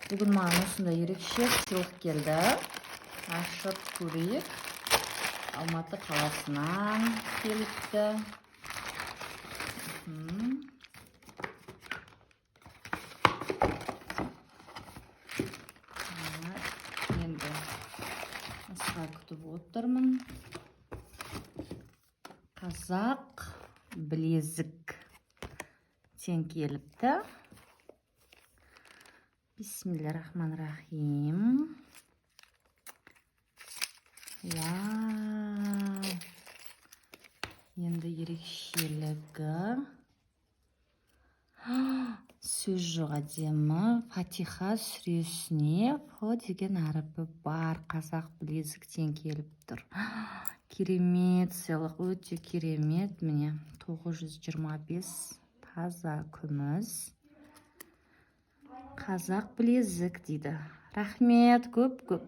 Бүгін маған осындай ерекше сыйлық келді. Ашып көрейік. Алматы қаласынан келіпті. Енді асыға күтіп отырмын. Қазақ білезік тен келіпті. Бисмиллахиррахманиррахим. Вау! Енді ерекшелігі. Сөз жоқ әдемі. Фатиха сүресіне фо деген әріпі бар. Қазақ білезіктен келіп тұр. Керемет сыйлық, өте керемет. Міне 925 таза күміс. Қазақ білезік дейді. Рахмет, көп-көп.